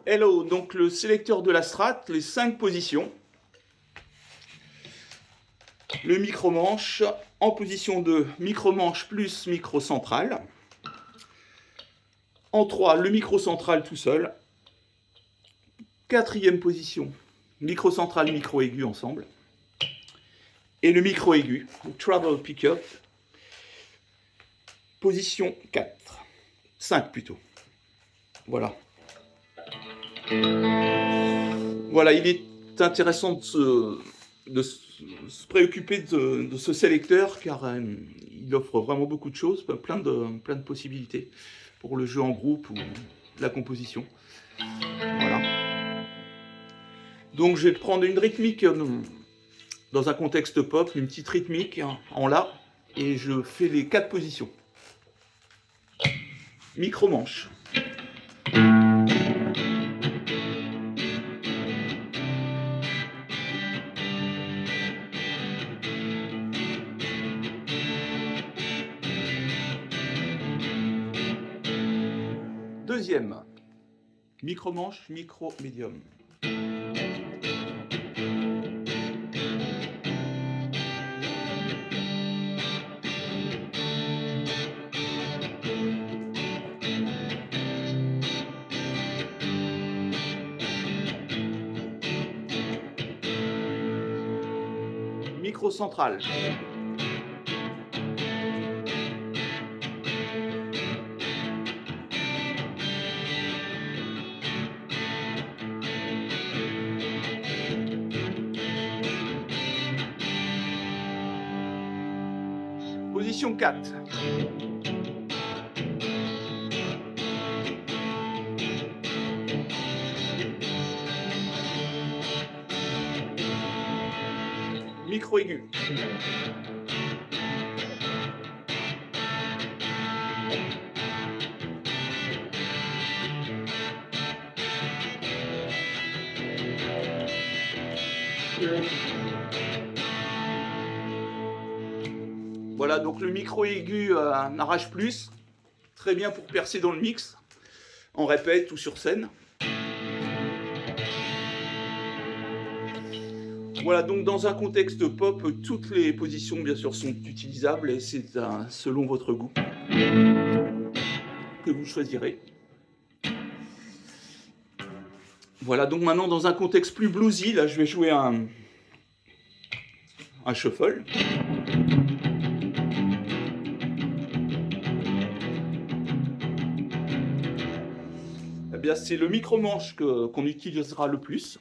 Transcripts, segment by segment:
Hello, donc le sélecteur de la Strat, les 5 positions. Le micro-manche en position 2, micro-manche plus micro-central. En 3, le micro-central tout seul. 4e position, micro-central, micro-aigu ensemble. Et le micro-aigu, le treble pickup, position 4. 5 plutôt. Voilà. Voilà, il est intéressant de se préoccuper de ce sélecteur car il offre vraiment beaucoup de choses, plein de possibilités pour le jeu en groupe ou la composition. Voilà. Donc je vais prendre une rythmique dans un contexte pop, une petite rythmique en La, et je fais les 4 positions. Micro-manche. Deuxième, micro-manche, micro-médium. Micro-central. Position 4. Micro-aigu. Voilà, donc le micro-aigu n'arrache plus. Très bien pour percer dans le mix, en répète ou sur scène. Voilà, donc dans un contexte pop, toutes les positions bien sûr sont utilisables et c'est selon votre goût que vous choisirez. Voilà, donc maintenant dans un contexte plus bluesy, là je vais jouer un shuffle. Eh bien c'est le micro-manche qu'on utilisera le plus.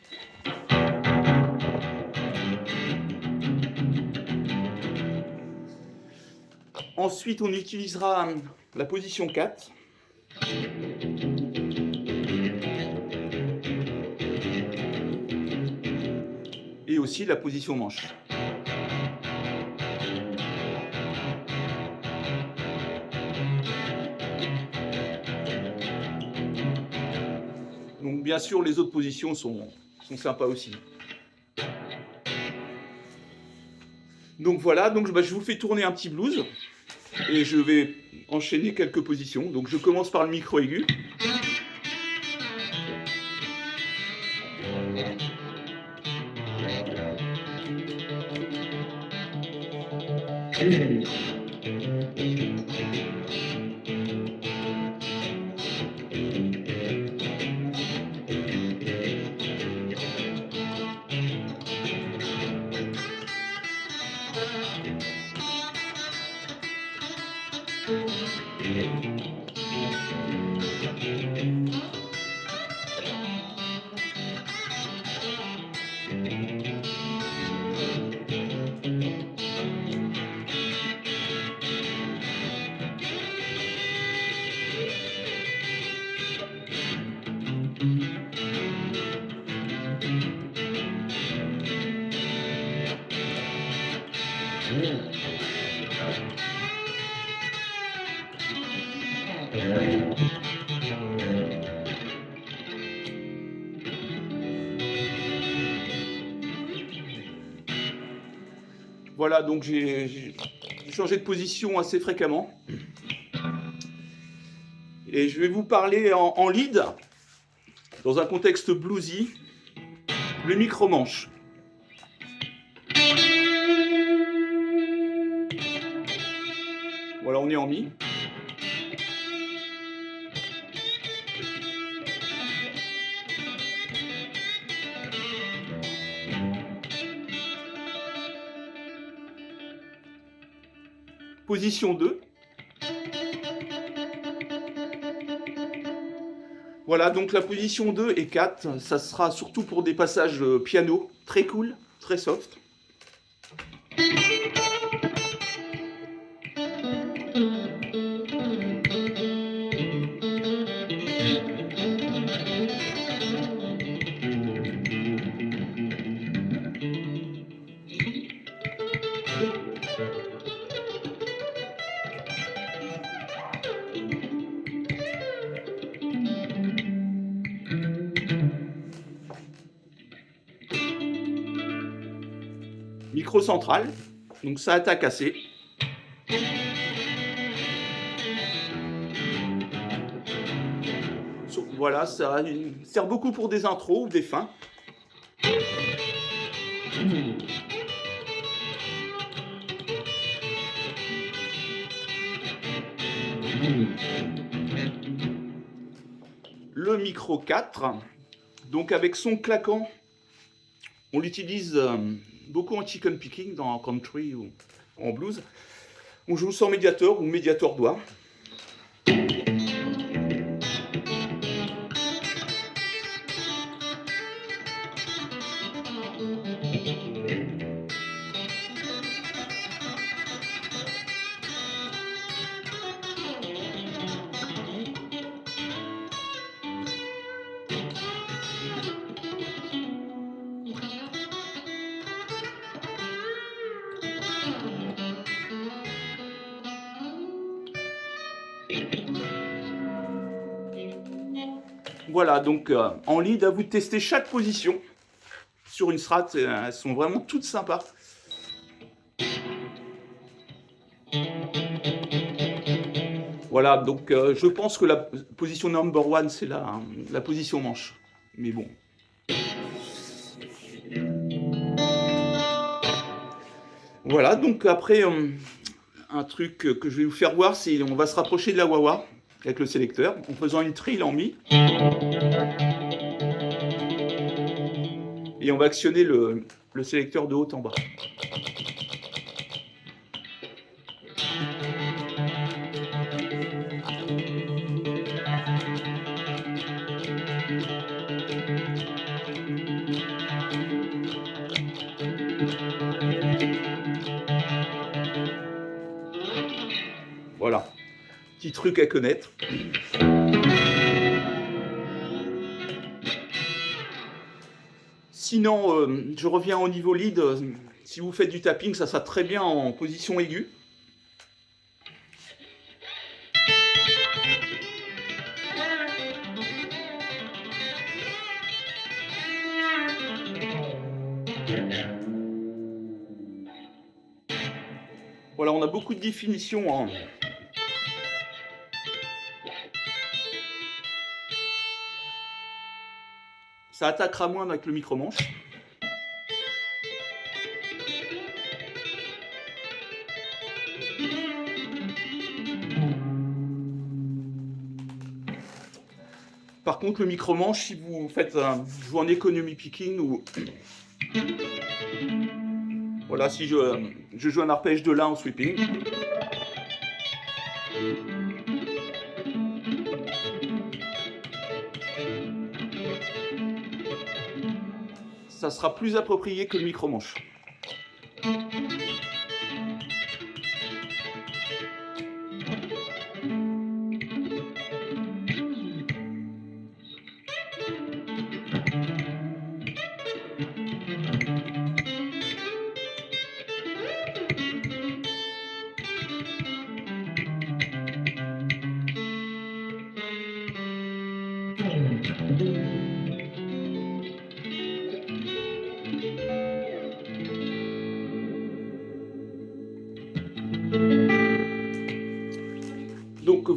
Ensuite, on utilisera la position 4. Et aussi la position manche. Donc bien sûr, les autres positions sont sympas aussi. Donc voilà, donc je vous fais tourner un petit blues. Et je vais enchaîner quelques positions. Donc je commence par le micro-aigu. Voilà, donc j'ai changé de position assez fréquemment. Et je vais vous parler en lead, dans un contexte bluesy, le micro-manche. Voilà, on est en mi. Position 2. Voilà, donc la position 2 et 4, ça sera surtout pour des passages piano, très cool, très soft. Micro central, donc ça attaque assez. Voilà, ça sert beaucoup pour des intros ou des fins. Le micro 4, donc avec son claquant, on l'utilise beaucoup en chicken picking dans country ou en blues. On joue sans médiator ou médiator doigt. Voilà, donc en lead, à vous de tester chaque position sur une strat, elles sont vraiment toutes sympas. Voilà, donc je pense que la position number one, c'est la position manche. Mais bon. Voilà, donc après, un truc que je vais vous faire voir, c'est on va se rapprocher de la wah-wah avec le sélecteur en faisant une trill en mi. Et on va actionner le sélecteur de haut en bas. Voilà, petit truc à connaître. Sinon, je reviens au niveau lead. Si vous faites du tapping, ça sera très bien en position aiguë. Voilà, on a beaucoup de définitions en... Ça attaquera moins avec le micro-manche. Par contre, le micro-manche, si vous faites jouer en économie picking ou... Voilà, si je joue un arpège de La en sweeping. Ça sera plus approprié que le micro-manche.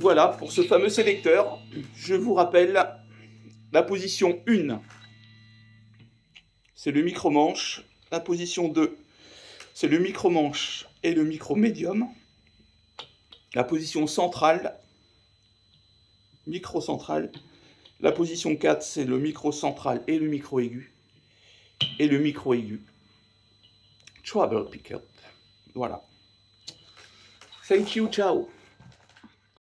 voilà pour ce fameux sélecteur. Je vous rappelle la position 1, c'est le micro-manche. La position 2, c'est le micro-manche et le micro-médium. La position centrale, micro-centrale. La position 4, c'est le micro-central et le micro-aigu. Et le micro-aigu. Treble pickup. Voilà. Thank you, ciao.